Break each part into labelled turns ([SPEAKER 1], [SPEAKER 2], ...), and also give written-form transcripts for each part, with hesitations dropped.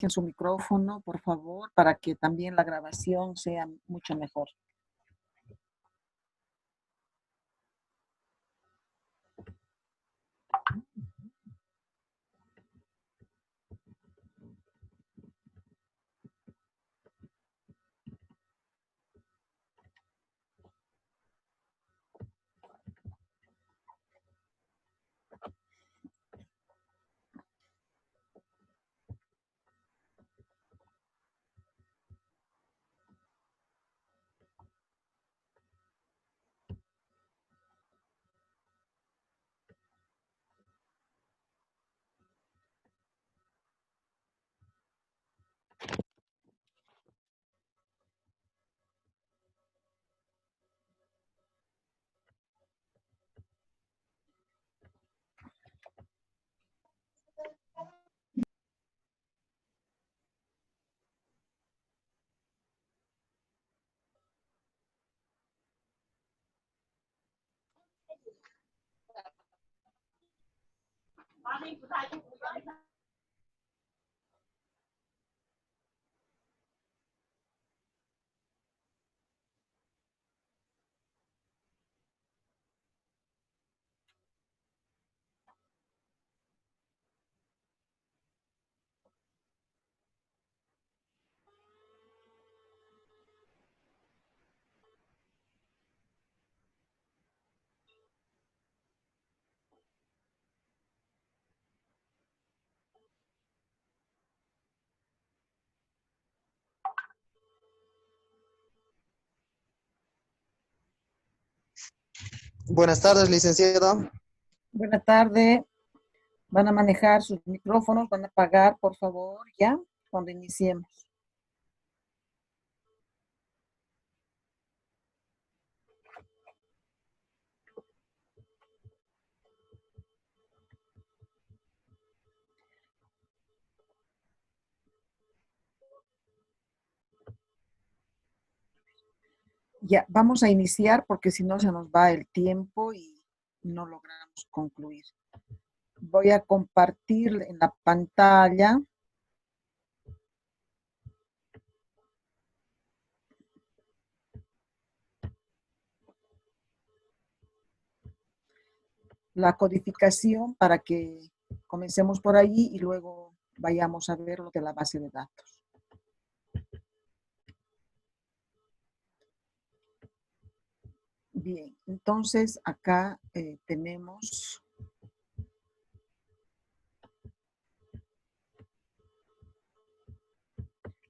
[SPEAKER 1] en su micrófono, por favor, para que también la grabación sea mucho mejor.
[SPEAKER 2] Buenas tardes, licenciada.
[SPEAKER 1] Buenas tardes. Van a manejar sus micrófonos, van a apagar, por favor, ya, cuando iniciemos. Ya, vamos a iniciar porque si no se nos va el tiempo y no logramos concluir. Voy a compartir en la pantalla la codificación para que comencemos por allí y luego vayamos a ver lo de la base de datos. Bien, entonces acá tenemos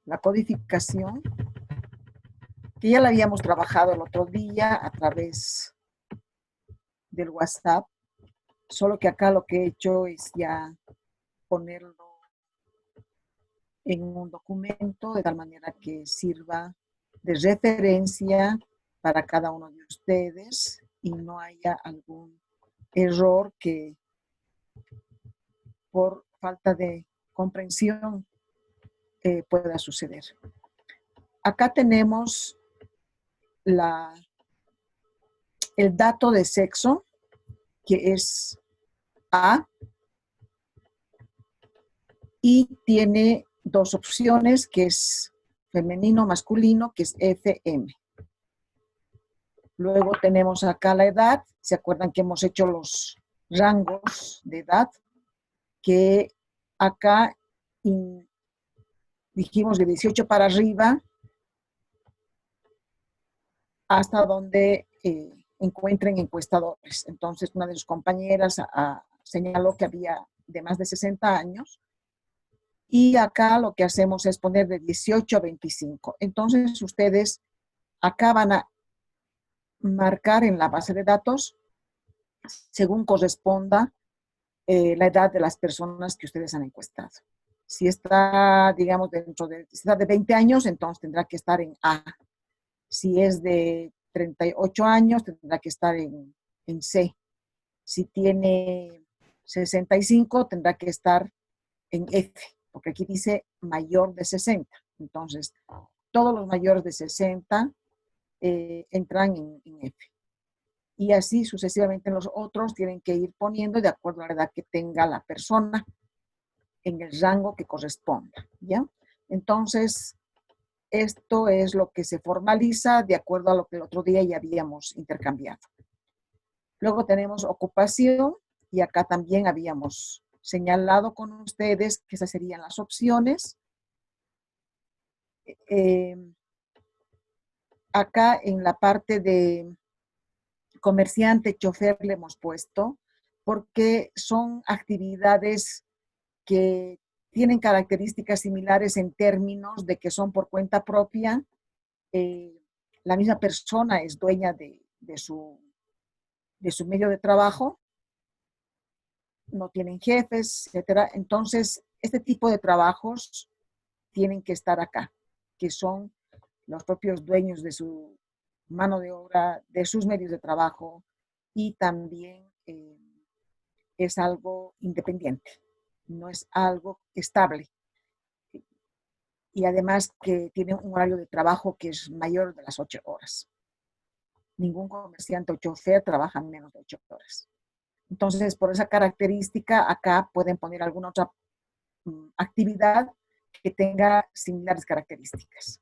[SPEAKER 1] la codificación que ya la habíamos trabajado el otro día a través del WhatsApp, solo que acá lo que he hecho es ya ponerlo en un documento de tal manera que sirva de referencia para cada uno de ustedes y no haya algún error que por falta de comprensión pueda suceder. Acá tenemos el dato de sexo, que es A, y tiene dos opciones, que es femenino, masculino, que es FM. Luego tenemos acá la edad. ¿Se acuerdan que hemos hecho los rangos de edad? Que acá dijimos de 18 para arriba hasta donde encuentren encuestadores. Entonces, una de sus compañeras señaló que había de más de 60 años. Y acá lo que hacemos es poner de 18 a 25. Entonces, ustedes acá van a marcar en la base de datos según corresponda la edad de las personas que ustedes han encuestado. Si está, digamos, si está de 20 años, entonces tendrá que estar en A. Si es de 38 años, tendrá que estar en C. Si tiene 65, tendrá que estar en F, porque aquí dice mayor de 60. Entonces, todos los mayores de 60 entran en F. Y así sucesivamente los otros tienen que ir poniendo de acuerdo a la edad que tenga la persona. en el rango que corresponda, ¿ya? Entonces, esto es lo que se formaliza de acuerdo a lo que el otro día ya habíamos intercambiado. Luego tenemos ocupación y acá también habíamos señalado con ustedes que esas serían las opciones. Acá en la parte de comerciante, chofer le hemos puesto porque son actividades que tienen características similares en términos de que son por cuenta propia. La misma persona es dueña de su medio de trabajo, no tienen jefes, etcétera. Entonces, este tipo de trabajos tienen que estar acá, que son los propios dueños de su mano de obra, de sus medios de trabajo, y también es algo independiente, no es algo estable. Y además que tiene un horario de trabajo que es mayor de las 8 horas. Ningún comerciante o chofer trabaja menos de 8 horas. Entonces, por esa característica, acá pueden poner alguna otra actividad que tenga similares características.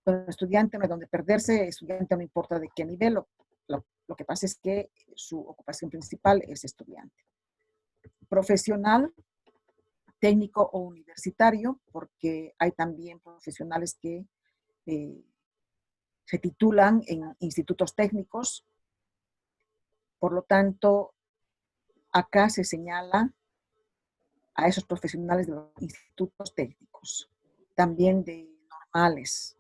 [SPEAKER 1] Pero el estudiante no hay donde perderse, el estudiante no importa de qué nivel, lo que pasa es que su ocupación principal es estudiante. Profesional, técnico o universitario, porque hay también profesionales que se titulan en institutos técnicos. Por lo tanto, acá se señala a esos profesionales de los institutos técnicos, también de normales,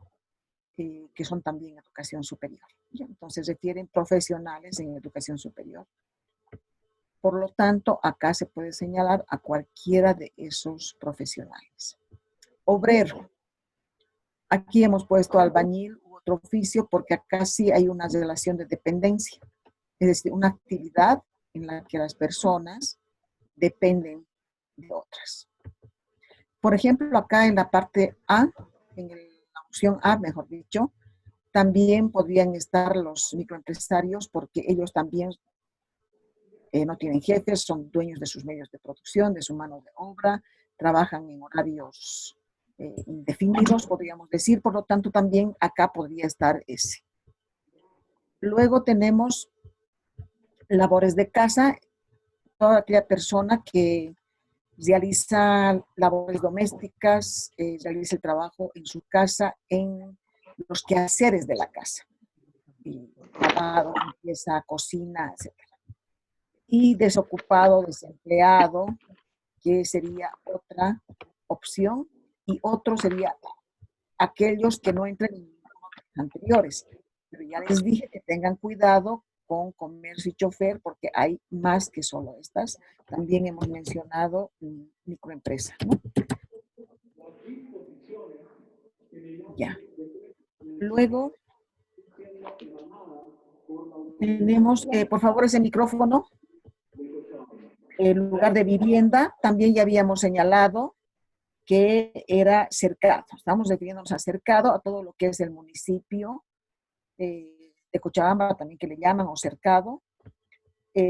[SPEAKER 1] que son también educación superior. Entonces refieren profesionales en educación superior. Por lo tanto, acá se puede señalar a cualquiera de esos profesionales. Obrero. Aquí hemos puesto albañil u otro oficio porque acá sí hay una relación de dependencia. Es decir, una actividad en la que las personas dependen de otras. Por ejemplo, acá en la parte A, en la opción A, mejor dicho, también podrían estar los microempresarios porque ellos también no tienen jefes, son dueños de sus medios de producción, de su mano de obra, trabajan en horarios indefinidos, podríamos decir, por lo tanto también acá podría estar ese. Luego tenemos labores de casa, toda aquella persona que realiza labores domésticas, realiza el trabajo en su casa, en los quehaceres de la casa, lavado, limpieza, cocina, etc. Y desocupado, desempleado, que sería otra opción, y otro sería aquellos que no entran en ninguno de los anteriores. Pero ya les dije que tengan cuidado con comercio y chofer porque hay más que solo estas. También hemos mencionado microempresa, ¿no? Ya. Luego tenemos, por favor, ese micrófono. El lugar de vivienda, también ya habíamos señalado que era cercado. Estamos refiriéndonos a cercado a todo lo que es el municipio de Cochabamba, también que le llaman, o cercado.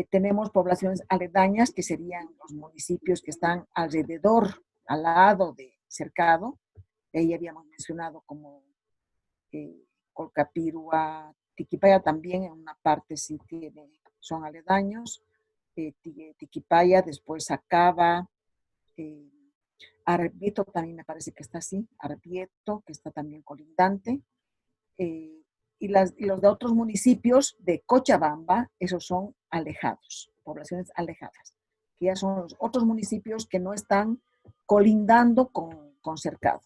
[SPEAKER 1] Tenemos poblaciones aledañas, que serían los municipios que están alrededor, al lado de cercado. Ahí habíamos mencionado como Colcapirua, Tiquipaya también, en una parte sí son aledaños. Tiquipaya, después Acaba, Arbieto también me parece que está así, Arbieto, que está también colindante, y los de otros municipios de Cochabamba, esos son alejados, poblaciones alejadas, que ya son los otros municipios que no están colindando con cercado.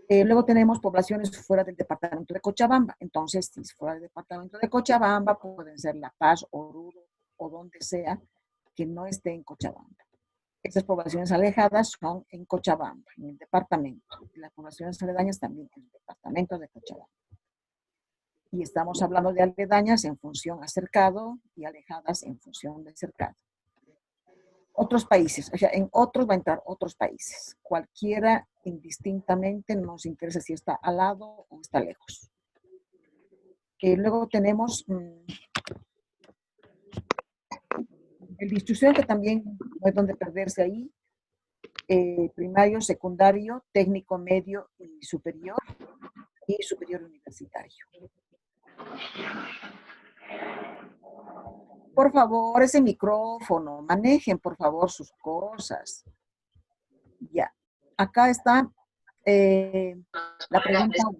[SPEAKER 1] Luego tenemos poblaciones fuera del departamento de Cochabamba. Entonces, si es fuera del departamento de Cochabamba, pueden ser La Paz, Oruro o donde sea que no esté en Cochabamba. Estas poblaciones alejadas son en Cochabamba, en el departamento. Y las poblaciones aledañas también en el departamento de Cochabamba. Y estamos hablando de aledañas en función a cercado y alejadas en función de cercado. Otros países, o sea, en otros va a entrar otros países. Cualquiera indistintamente, no nos interesa si está al lado o está lejos. Luego tenemos el distribución, que también no hay donde perderse ahí. primario, secundario, técnico medio y superior universitario. Por favor, ese micrófono, manejen por favor sus cosas. Ya, acá está la pregunta 1.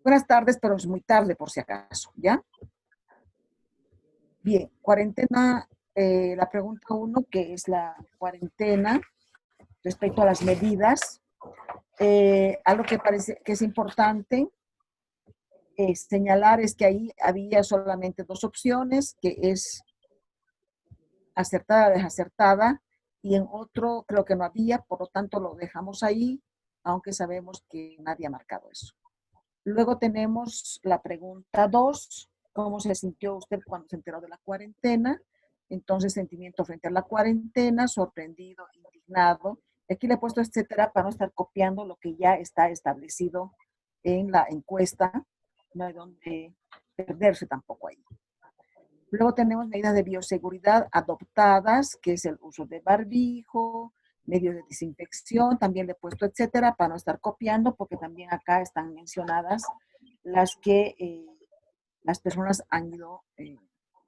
[SPEAKER 1] Buenas tardes, pero es muy tarde por si acaso, ¿ya? Bien, cuarentena, la pregunta 1, que es la cuarentena respecto a las medidas. Algo que parece que es importante señalar es que ahí había solamente 2 opciones, que es acertada, desacertada, y en otro creo que no había, por lo tanto lo dejamos ahí, aunque sabemos que nadie ha marcado eso. Luego tenemos la pregunta 2, ¿cómo se sintió usted cuando se enteró de la cuarentena? Entonces, sentimiento frente a la cuarentena, sorprendido, indignado. Aquí le he puesto etcétera para no estar copiando lo que ya está establecido en la encuesta. No hay donde perderse tampoco ahí. Luego tenemos medidas de bioseguridad adoptadas, que es el uso de barbijo, medios de desinfección, también le he puesto etcétera para no estar copiando, porque también acá están mencionadas las que las personas han ido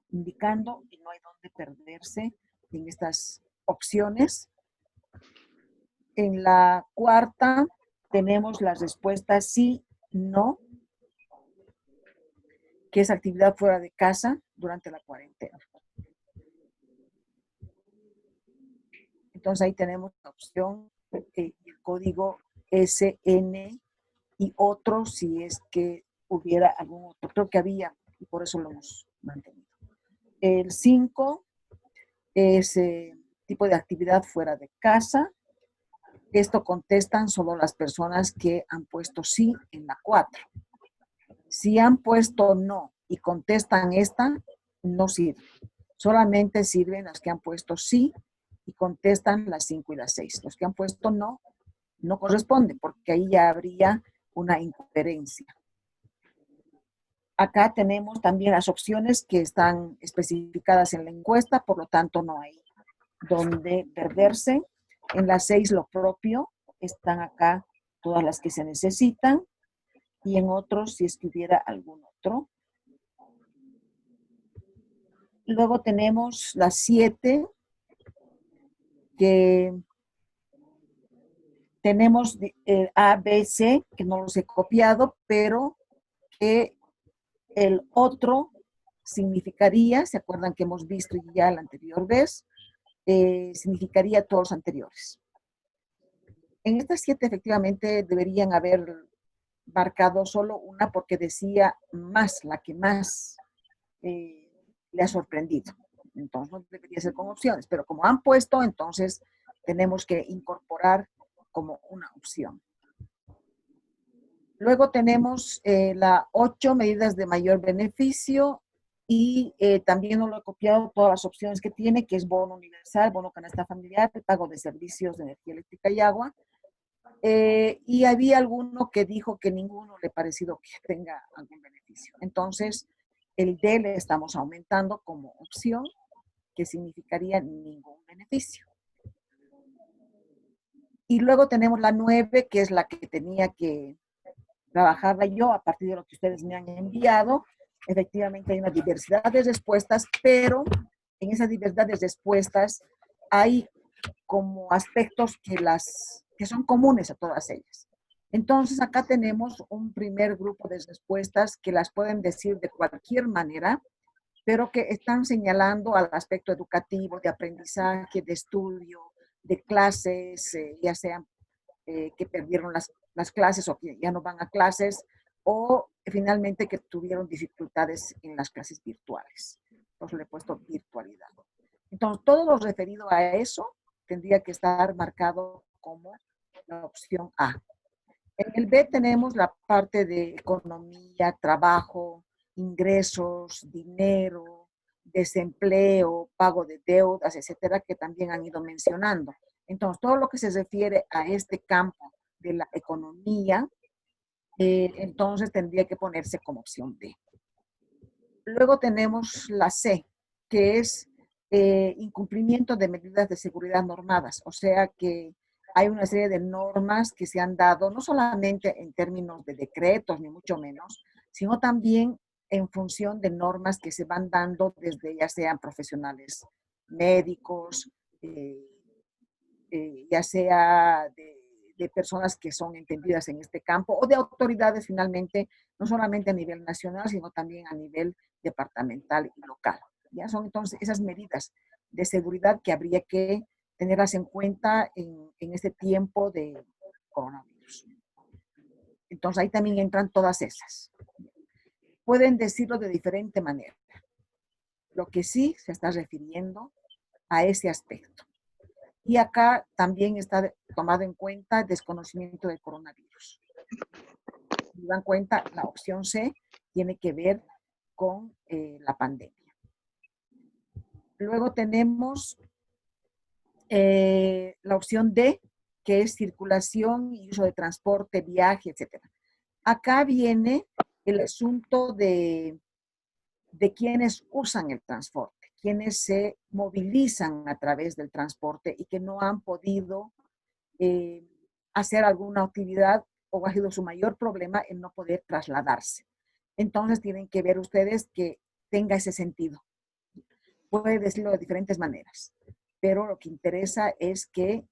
[SPEAKER 1] indicando y no hay donde perderse en estas opciones. En la cuarta tenemos las respuestas sí, no, que es actividad fuera de casa durante la cuarentena. Entonces ahí tenemos la opción, el código SN y otro si es que hubiera algún otro. Creo que había y por eso lo hemos mantenido. El 5 es tipo de actividad fuera de casa. Esto contestan solo las personas que han puesto sí en la 4. Si han puesto no y contestan esta, no sirve. Solamente sirven las que han puesto sí y contestan las 5 y las 6. Los que han puesto no, no corresponden porque ahí ya habría una incoherencia. Acá tenemos también las opciones que están especificadas en la encuesta, por lo tanto no hay donde perderse. En las 6 lo propio, están acá todas las que se necesitan y en otros si es que hubiera algún otro. Luego tenemos las 7 que tenemos A, B, C, que no los he copiado, pero que el otro significaría, ¿se acuerdan que hemos visto ya la anterior vez? Significaría todos los anteriores. En estas 7 efectivamente deberían haber marcado solo una porque decía más, la que más le ha sorprendido. Entonces no debería ser con opciones, pero como han puesto, entonces tenemos que incorporar como una opción. Luego tenemos la 8, medidas de mayor beneficio, y también no lo he copiado todas las opciones que tiene, que es bono universal, bono canasta familiar, pago de servicios de energía eléctrica y agua. Y había alguno que dijo que ninguno le ha parecido que tenga algún beneficio. Entonces, el D le estamos aumentando como opción, que significaría ningún beneficio. Y luego tenemos la 9, que es la que tenía que trabajarla yo a partir de lo que ustedes me han enviado. Efectivamente hay una diversidad de respuestas, pero en esa diversidad de respuestas hay como aspectos que son comunes a todas ellas. Entonces acá tenemos un primer grupo de respuestas que las pueden decir de cualquier manera, pero que están señalando al aspecto educativo, de aprendizaje, de estudio, de clases, ya sean que perdieron las clases o que ya no van a clases, o finalmente que tuvieron dificultades en las clases virtuales. Entonces le he puesto virtualidad. Entonces todo lo referido a eso tendría que estar marcado como la opción A. En el B tenemos la parte de economía, trabajo, ingresos, dinero, desempleo, pago de deudas, etcétera, que también han ido mencionando. Entonces, todo lo que se refiere a este campo de la economía, entonces tendría que ponerse como opción B. Luego tenemos la C, que es incumplimiento de medidas de seguridad normadas, o sea que hay una serie de normas que se han dado, no solamente en términos de decretos, ni mucho menos, sino también en función de normas que se van dando desde ya sean profesionales médicos, ya sea de personas que son entendidas en este campo o de autoridades finalmente, no solamente a nivel nacional, sino también a nivel departamental y local. Ya son entonces esas medidas de seguridad que habría que tenerlas en cuenta en este tiempo de coronavirus. Entonces ahí también entran todas esas. Pueden decirlo de diferente manera. Lo que sí se está refiriendo a ese aspecto. Y acá también está tomado en cuenta el desconocimiento del coronavirus. Si dan cuenta, la opción C tiene que ver con la pandemia. Luego tenemos la opción D, que es circulación y uso de transporte, viaje, etc. Acá viene el asunto de quienes usan el transporte, quienes se movilizan a través del transporte y que no han podido hacer alguna actividad o ha sido su mayor problema el no poder trasladarse. Entonces tienen que ver ustedes que tenga ese sentido. Puede decirlo de diferentes maneras, pero lo que interesa es que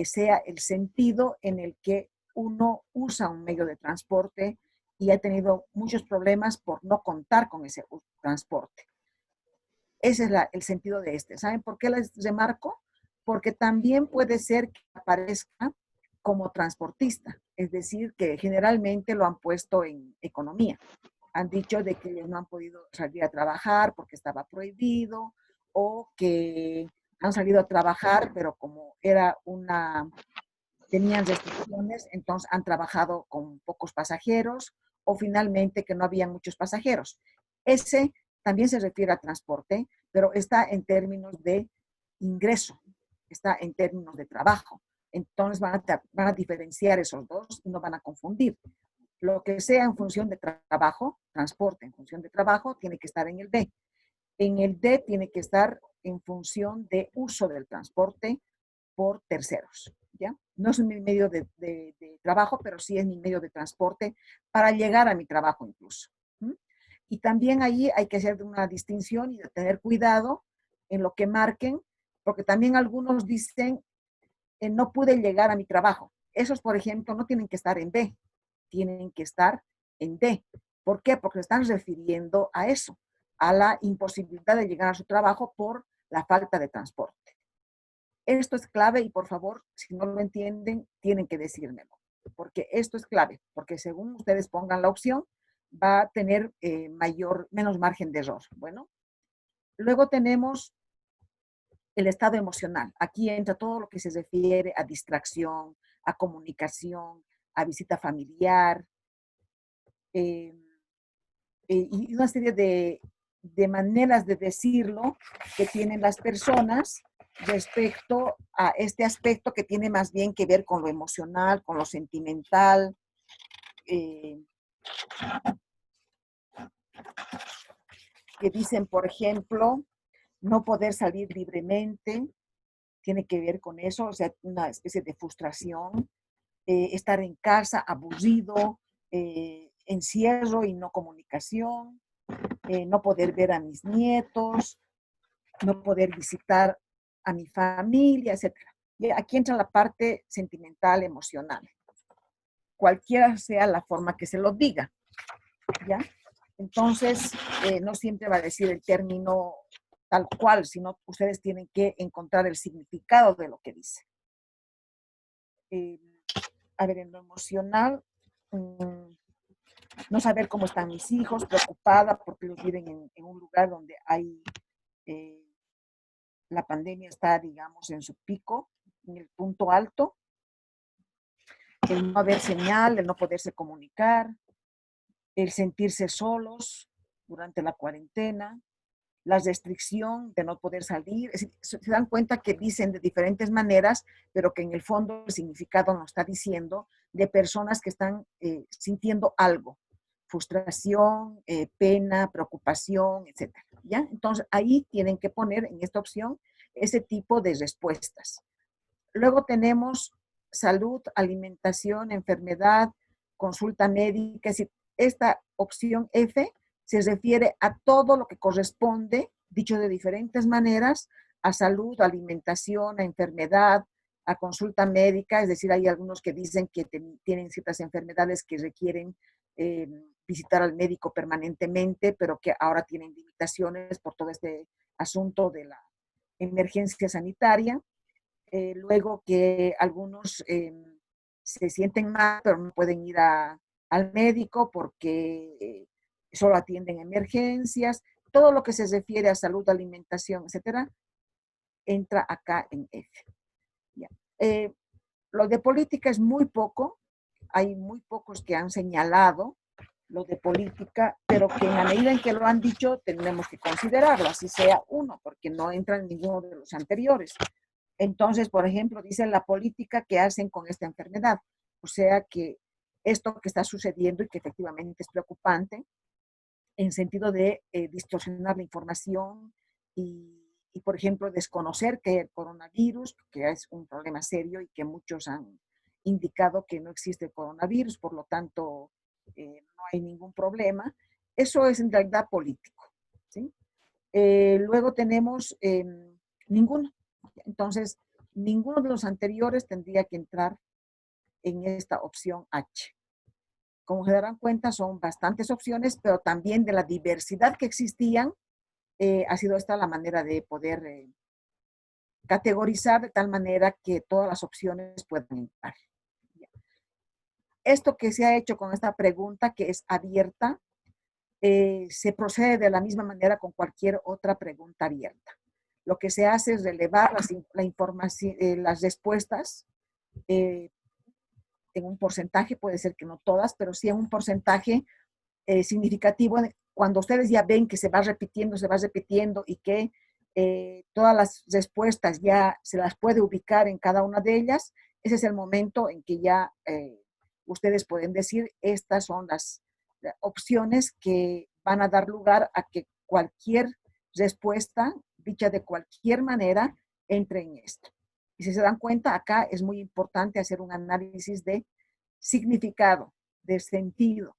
[SPEAKER 1] sea el sentido en el que uno usa un medio de transporte y ha tenido muchos problemas por no contar con ese transporte. Ese es el sentido de este. ¿Saben por qué les remarco? Porque también puede ser que aparezca como transportista, es decir, que generalmente lo han puesto en economía. Han dicho de que ellos no han podido salir a trabajar porque estaba prohibido o que han salido a trabajar, pero como tenían restricciones, entonces han trabajado con pocos pasajeros o finalmente que no había muchos pasajeros. Ese también se refiere a transporte, pero está en términos de ingreso, está en términos de trabajo. Entonces van a diferenciar esos dos y no van a confundir. Lo que sea en función de trabajo, transporte en función de trabajo, tiene que estar en el D. En el D tiene que estar en función de uso del transporte por terceros, ¿ya? No es mi medio de trabajo, pero sí es mi medio de transporte para llegar a mi trabajo incluso. Y también ahí hay que hacer una distinción y de tener cuidado en lo que marquen, porque también algunos dicen, no pude llegar a mi trabajo. Esos, por ejemplo, no tienen que estar en B, tienen que estar en D. ¿Por qué? Porque se están refiriendo a eso, a la imposibilidad de llegar a su trabajo por la falta de transporte. Esto es clave y por favor, si no lo entienden, tienen que decírmelo, porque esto es clave, porque según ustedes pongan la opción, va a tener menos margen de error. Bueno, luego tenemos el estado emocional. Aquí entra todo lo que se refiere a distracción, a comunicación, a visita familiar, y una serie de maneras de decirlo que tienen las personas respecto a este aspecto que tiene más bien que ver con lo emocional, con lo sentimental. Que dicen, por ejemplo, no poder salir libremente, tiene que ver con eso, o sea, una especie de frustración, estar en casa aburrido, encierro y no comunicación, no poder ver a mis nietos, no poder visitar a mi familia, etc. Y aquí entra la parte sentimental, emocional, cualquiera sea la forma que se lo diga, ¿ya? Entonces, no siempre va a decir el término tal cual, sino ustedes tienen que encontrar el significado de lo que dice. A ver, en lo emocional, no saber cómo están mis hijos, preocupada porque ellos viven en un lugar donde hay, la pandemia está, digamos, en su pico, en el punto alto, el no haber señal, el no poderse comunicar, el sentirse solos durante la cuarentena, la restricción de no poder salir. Es decir, se dan cuenta que dicen de diferentes maneras, pero que en el fondo el significado nos está diciendo de personas que están sintiendo algo, frustración, pena, preocupación, etc. ¿ya? Entonces, ahí tienen que poner en esta opción ese tipo de respuestas. Luego tenemos salud, alimentación, enfermedad, consulta médica. Es decir, esta opción F se refiere a todo lo que corresponde, dicho de diferentes maneras, a salud, alimentación, a enfermedad, a consulta médica. Es decir, hay algunos que dicen que tienen ciertas enfermedades que requieren eh, visitar al médico permanentemente, pero que ahora tienen limitaciones por todo este asunto de la emergencia sanitaria. Luego que algunos se sienten mal, pero no pueden ir al médico porque solo atienden emergencias. Todo lo que se refiere a salud, alimentación, etcétera, entra acá en F. Ya. Lo de política es muy poco, hay muy pocos que han señalado lo de política, pero que en la medida en que lo han dicho, tenemos que considerarlo, así sea uno, porque no entra en ninguno de los anteriores. Entonces, por ejemplo, dice la política que hacen con esta enfermedad. O sea que esto que está sucediendo y que efectivamente es preocupante, en sentido de distorsionar la información y, por ejemplo, desconocer que el coronavirus, que es un problema serio y que muchos han indicado que no existe el coronavirus, por lo tanto, no hay ningún problema. Eso es en realidad político, ¿sí? Luego tenemos ninguno. Entonces, ninguno de los anteriores tendría que entrar en esta opción H. Como se darán cuenta, son bastantes opciones, pero también de la diversidad que existían, ha sido esta la manera de poder categorizar de tal manera que todas las opciones puedan entrar. Esto que se ha hecho con esta pregunta, que es abierta, se procede de la misma manera con cualquier otra pregunta abierta. Lo que se hace es relevar la información, las respuestas en un porcentaje, puede ser que no todas, pero sí en un porcentaje significativo. Cuando ustedes ya ven que se va repitiendo y que todas las respuestas ya se las puede ubicar en cada una de ellas, ese es el momento en que ya ustedes pueden decir, estas son las opciones que van a dar lugar a que cualquier respuesta, dicha de cualquier manera, entre en esto. Y si se dan cuenta, acá es muy importante hacer un análisis de significado, de sentido,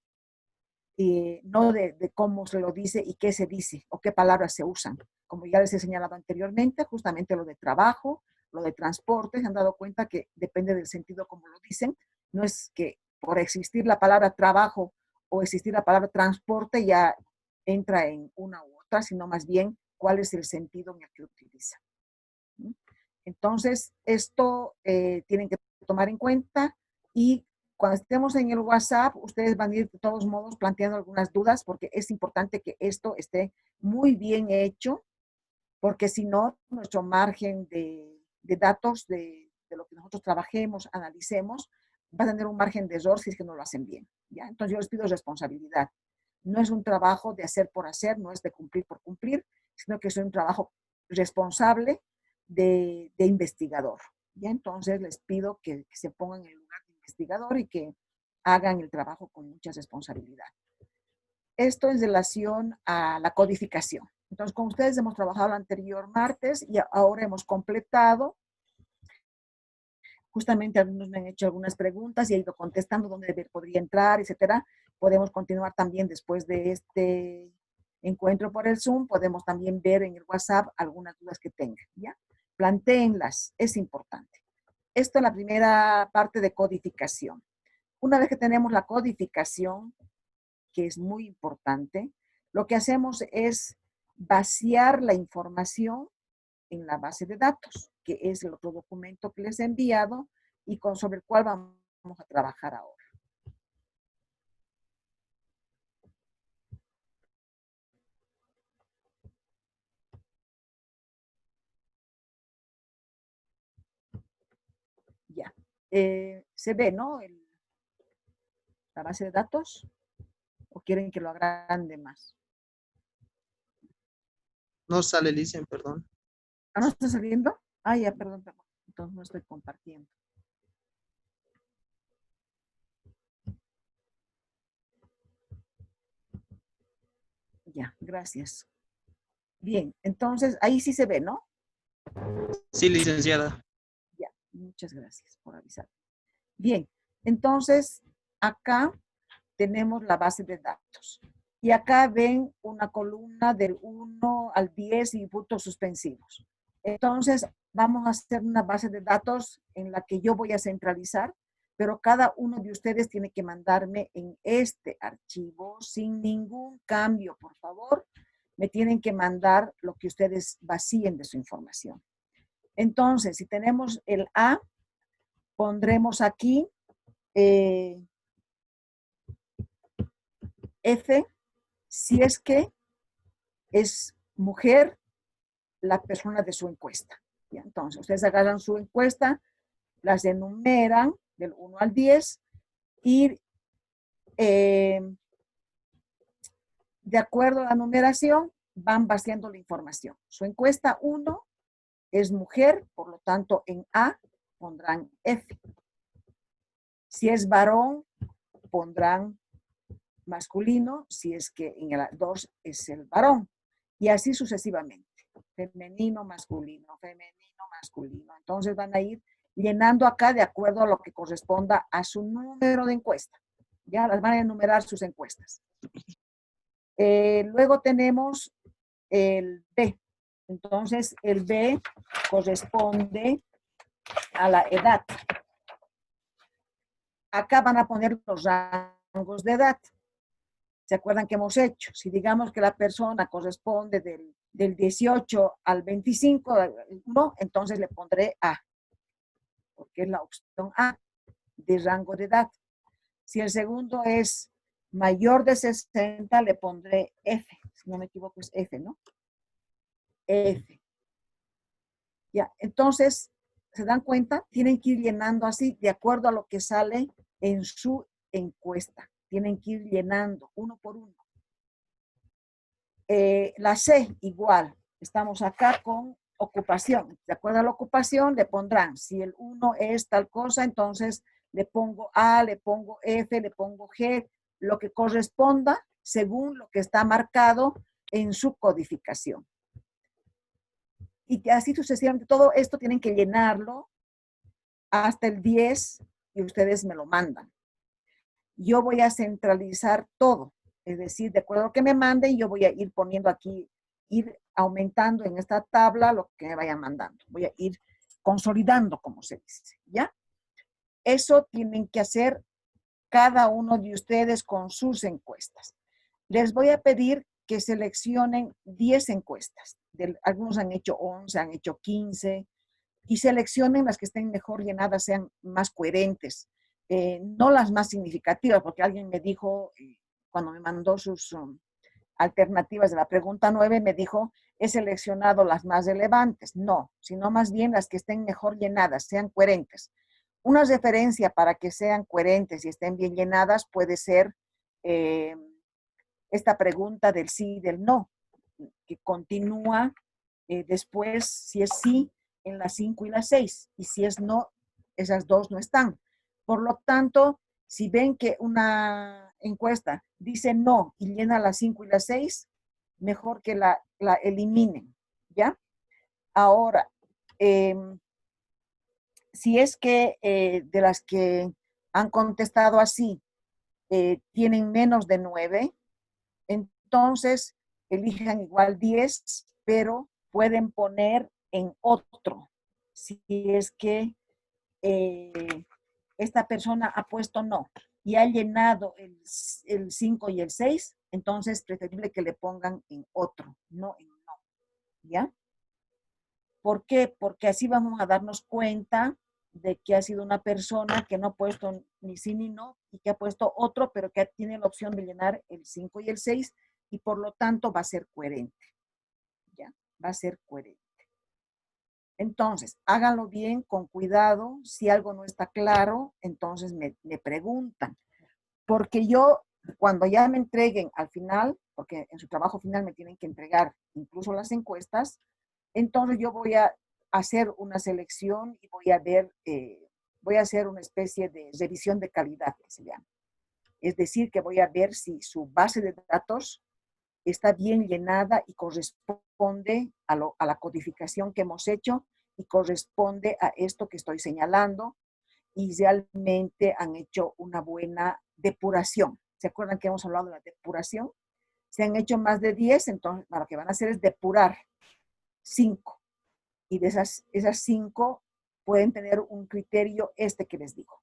[SPEAKER 1] no de cómo se lo dice y qué se dice o qué palabras se usan. Como ya les he señalado anteriormente, justamente lo de trabajo, lo de transporte, se han dado cuenta que depende del sentido como lo dicen. No es que por existir la palabra trabajo o existir la palabra transporte ya entra en una u otra, sino más bien cuál es el sentido en el que utiliza. Entonces, esto tienen que tomar en cuenta y cuando estemos en el WhatsApp, ustedes van a ir de todos modos planteando algunas dudas porque es importante que esto esté muy bien hecho, porque si no, nuestro margen de datos de lo que nosotros trabajemos, analicemos, va a tener un margen de error si es que no lo hacen bien. ¿Ya? Entonces yo les pido responsabilidad. No es un trabajo de hacer por hacer, no es de cumplir por cumplir, sino que es un trabajo responsable de investigador. ¿Ya? Entonces les pido que se pongan en el lugar de investigador y que hagan el trabajo con mucha responsabilidad. Esto en relación a la codificación. Entonces, con ustedes hemos trabajado el anterior martes y ahora hemos completado. Justamente algunos me han hecho algunas preguntas y he ido contestando dónde podría entrar, etcétera. Podemos continuar también después de este encuentro por el Zoom. Podemos también ver en el WhatsApp algunas dudas que tengan, ¿ya? Plantéenlas, es importante. Esto es la primera parte de codificación. Una vez que tenemos la codificación, que es muy importante, lo que hacemos es vaciar la información en la base de datos, que es el otro documento que les he enviado y sobre el cual vamos a trabajar ahora. Ya. Se ve, ¿no? La base de datos. ¿O quieren que lo agrande más?
[SPEAKER 2] No sale, Licen, perdón.
[SPEAKER 1] ¿Ah, no está saliendo? Ah, ya, perdón, perdón. Entonces no estoy compartiendo. Ya, gracias. Bien, entonces ahí sí se ve, ¿no?
[SPEAKER 2] Sí, licenciada.
[SPEAKER 1] Ya, muchas gracias por avisar. Bien, entonces acá tenemos la base de datos. Y acá ven una columna del 1 al 10 y puntos suspensivos. Entonces, vamos a hacer una base de datos en la que yo voy a centralizar, pero cada uno de ustedes tiene que mandarme en este archivo sin ningún cambio, por favor. Me tienen que mandar lo que ustedes vacíen de su información. Entonces, si tenemos el A, pondremos aquí F, si es que es mujer la persona de su encuesta. ¿Ya? Entonces, ustedes agarran su encuesta, las enumeran del 1 al 10 y de acuerdo a la numeración van vaciando la información. Su encuesta 1 es mujer, por lo tanto en A pondrán F. Si es varón, pondrán masculino, si es que en el 2 es el varón. Y así sucesivamente. Femenino, masculino, femenino, masculino. Entonces van a ir llenando acá de acuerdo a lo que corresponda a su número de encuesta. Ya las van a enumerar sus encuestas. Luego tenemos el B. Entonces el B corresponde a la edad. Acá van a poner los rangos de edad. ¿Se acuerdan que hemos hecho? Si digamos que la persona corresponde del 18 al 25, no, entonces le pondré A, porque es la opción A de rango de edad. Si el segundo es mayor de 60, le pondré F. Si no me equivoco, es F, ¿no? F. Ya, entonces, ¿se dan cuenta? Tienen que ir llenando así, de acuerdo a lo que sale en su encuesta. Tienen que ir llenando uno por uno. La C, igual. Estamos acá con ocupación. De acuerdo a la ocupación, le pondrán, si el 1 es tal cosa, entonces le pongo A, le pongo F, le pongo G, lo que corresponda según lo que está marcado en su codificación. Y así sucesivamente, todo esto tienen que llenarlo hasta el 10 y ustedes me lo mandan. Yo voy a centralizar todo, es decir, de acuerdo a lo que me manden, yo voy a ir poniendo aquí, ir aumentando en esta tabla lo que me vayan mandando. Voy a ir consolidando, como se dice, ¿ya? Eso tienen que hacer cada uno de ustedes con sus encuestas. Les voy a pedir que seleccionen 10 encuestas. Algunos han hecho 11, han hecho 15, y seleccionen las que estén mejor llenadas, sean más coherentes. No las más significativas, porque alguien me dijo, cuando me mandó sus alternativas de la pregunta 9, me dijo, he seleccionado las más relevantes. No, sino más bien las que estén mejor llenadas, sean coherentes. Una referencia para que sean coherentes y estén bien llenadas puede ser esta pregunta del sí y del no, que continúa después, si es sí, en las 5 y las 6, y si es no, esas dos no están. Por lo tanto, si ven que una encuesta dice no y llena las 5 y las 6, mejor que la eliminen, ¿ya? Ahora, si es que de las que han contestado así tienen menos de 9, entonces elijan igual 10, pero pueden poner en otro. Si es que esta persona ha puesto no y ha llenado el 5 y el 6, entonces es preferible que le pongan en otro, no en no. ¿Ya? ¿Por qué? Porque así vamos a darnos cuenta de que ha sido una persona que no ha puesto ni sí ni no y que ha puesto otro, pero que tiene la opción de llenar el 5 y el 6 y por lo tanto va a ser coherente. ¿Ya? Va a ser coherente. Entonces, háganlo bien, con cuidado. Si algo no está claro, entonces me preguntan. Porque yo, cuando ya me entreguen al final, porque en su trabajo final me tienen que entregar incluso las encuestas, entonces yo voy a hacer una selección y voy a ver, voy a hacer una especie de revisión de calidad, que se llama. Es decir, que voy a ver si su base de datos está bien llenada y corresponde a la codificación que hemos hecho y corresponde a esto que estoy señalando y realmente han hecho una buena depuración. ¿Se acuerdan que hemos hablado de la depuración? Se han hecho más de 10, entonces lo que van a hacer es depurar 5. Y de esas 5 pueden tener un criterio que les digo,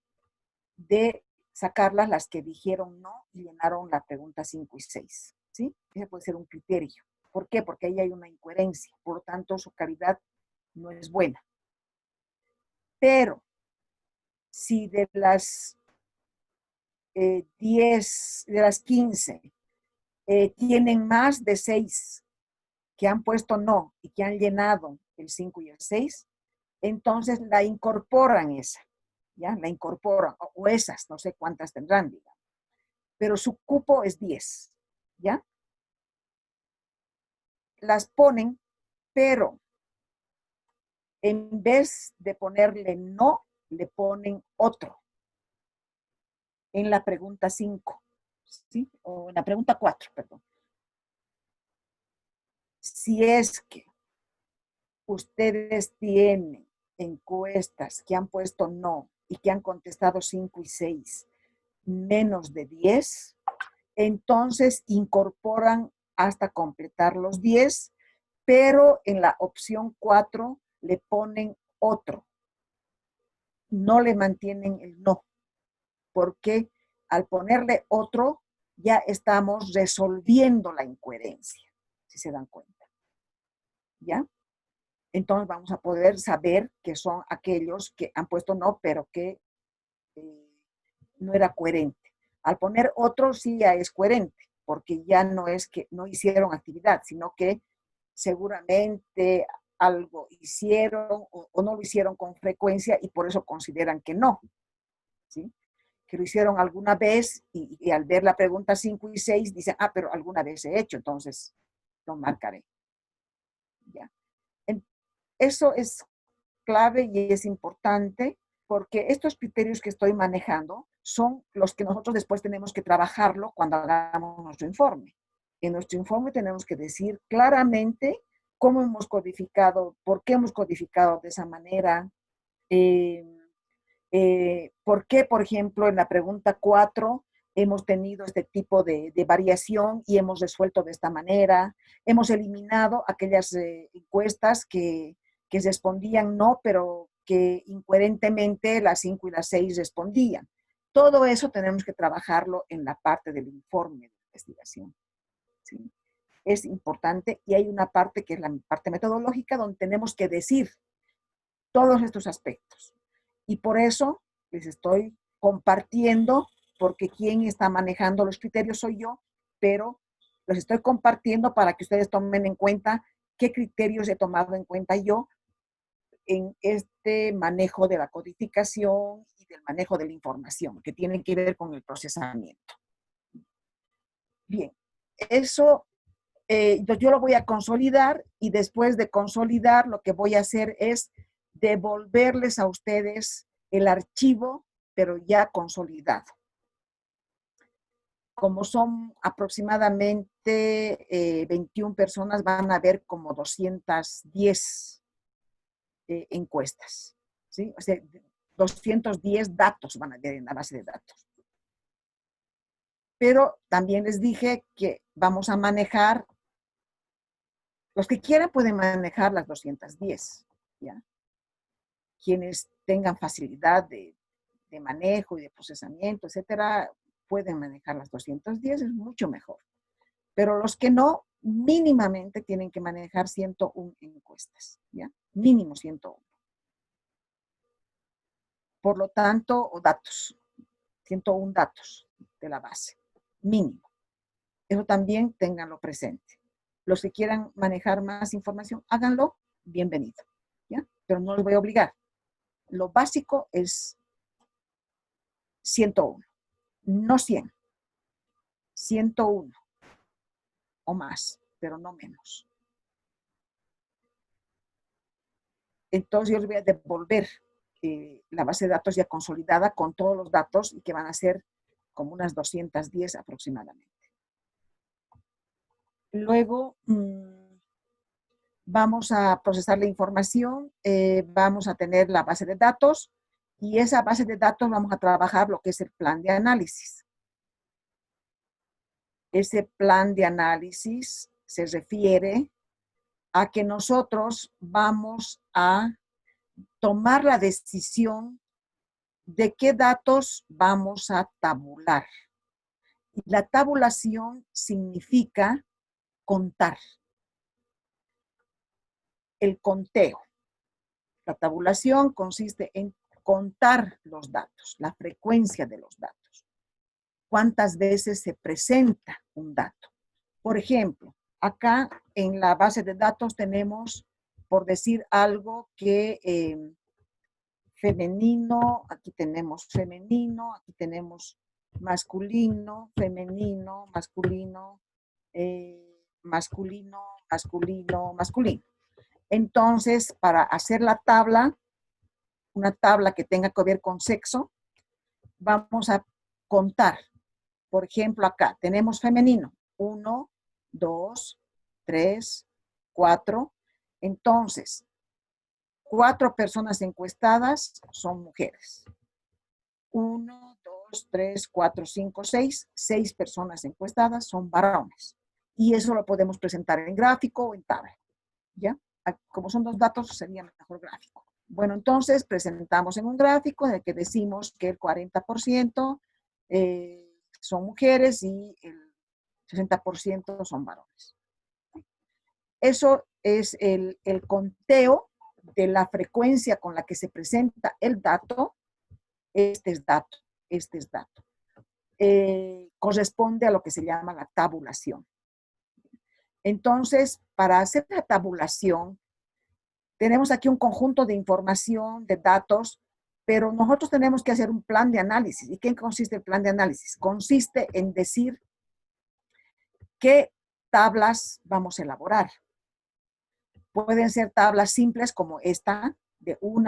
[SPEAKER 1] de sacarlas las que dijeron no y llenaron la pregunta 5 y 6. ¿Sí? Ese puede ser un criterio. ¿Por qué? Porque ahí hay una incoherencia. Por lo tanto, su calidad no es buena. Pero si de las 10, de las 15, tienen más de 6 que han puesto no y que han llenado el 5 y el 6, entonces la incorporan esa, ¿ya? La incorporan, o esas, no sé cuántas tendrán, digamos. Pero su cupo es 10, ¿ya? Las ponen, pero en vez de ponerle no, le ponen otro en la pregunta 5, ¿sí? O en la pregunta 4, perdón. Si es que ustedes tienen encuestas que han puesto no y que han contestado 5 y 6 menos de 10, entonces incorporan hasta completar los 10, pero en la opción 4 le ponen otro. No le mantienen el no, porque al ponerle otro ya estamos resolviendo la incoherencia, si se dan cuenta. ¿Ya? Entonces vamos a poder saber que son aquellos que han puesto no, pero que no era coherente. Al poner otro sí ya es coherente, porque ya no es que no hicieron actividad, sino que seguramente algo hicieron o no lo hicieron con frecuencia y por eso consideran que no, ¿sí? Que lo hicieron alguna vez y al ver la pregunta 5 y 6 dicen, pero alguna vez he hecho, entonces lo marcaré. ¿Ya? Eso es clave y es importante porque estos criterios que estoy manejando son los que nosotros después tenemos que trabajarlo cuando hagamos nuestro informe. En nuestro informe tenemos que decir claramente cómo hemos codificado, por qué hemos codificado de esa manera, por qué, por ejemplo, en la pregunta 4 hemos tenido este tipo de variación y hemos resuelto de esta manera. Hemos eliminado aquellas encuestas que respondían no, pero que incoherentemente las 5 y las 6 respondían. Todo eso tenemos que trabajarlo en la parte del informe de investigación. ¿Sí? Es importante y hay una parte que es la parte metodológica donde tenemos que decir todos estos aspectos. Y por eso les estoy compartiendo, porque quien está manejando los criterios soy yo, pero los estoy compartiendo para que ustedes tomen en cuenta qué criterios he tomado en cuenta yo en este manejo de la codificación y del manejo de la información, que tienen que ver con el procesamiento. Bien, eso yo lo voy a consolidar y después de consolidar lo que voy a hacer es devolverles a ustedes el archivo, pero ya consolidado. Como son aproximadamente 21 personas, van a haber como 210 encuestas, ¿sí? O sea, 210 datos van a haber en la base de datos. Pero también les dije que vamos a manejar, los que quieran pueden manejar las 210, ¿ya? Quienes tengan facilidad de manejo y de procesamiento, etcétera, pueden manejar las 210, es mucho mejor. Pero los que no, mínimamente tienen que manejar 101 encuestas, ¿ya? Mínimo 101. Por lo tanto, o datos, 101 datos de la base, mínimo. Eso también ténganlo presente. Los que quieran manejar más información, háganlo, bienvenido, ¿ya? Pero no los voy a obligar. Lo básico es 101, no 100. 101 o más, pero no menos. Entonces yo les voy a devolver la base de datos ya consolidada con todos los datos y que van a ser como unas 210 aproximadamente. Luego vamos a procesar la información, vamos a tener la base de datos y esa base de datos vamos a trabajar lo que es el plan de análisis. Ese plan de análisis se refiere a que nosotros vamos a tomar la decisión de qué datos vamos a tabular. Y la tabulación significa contar. El conteo. La tabulación consiste en contar los datos, la frecuencia de los datos. ¿Cuántas veces se presenta un dato? Por ejemplo, acá en la base de datos tenemos, por decir algo, que femenino, aquí tenemos femenino, aquí tenemos masculino, femenino, masculino, masculino, masculino, masculino. Entonces, para hacer la tabla, una tabla que tenga que ver con sexo, vamos a contar. Por ejemplo, acá tenemos femenino, 1, 2, 3, 4. Entonces, 4 personas encuestadas son mujeres. 1, 2, 3, 4, 5, 6. 6 personas encuestadas son varones. Y eso lo podemos presentar en gráfico o en tabla. ¿Ya? Como son 2 datos, sería mejor gráfico. Bueno, entonces presentamos en un gráfico en el que decimos que el 40% son mujeres y el 60% son varones. Eso es el conteo de la frecuencia con la que se presenta el dato. Este es dato, este es dato. Corresponde a lo que se llama la tabulación. Entonces, para hacer la tabulación, tenemos aquí un conjunto de información, de datos, pero nosotros tenemos que hacer un plan de análisis. ¿Y qué consiste el plan de análisis? Consiste en decir qué tablas vamos a elaborar. Pueden ser tablas simples como esta, de un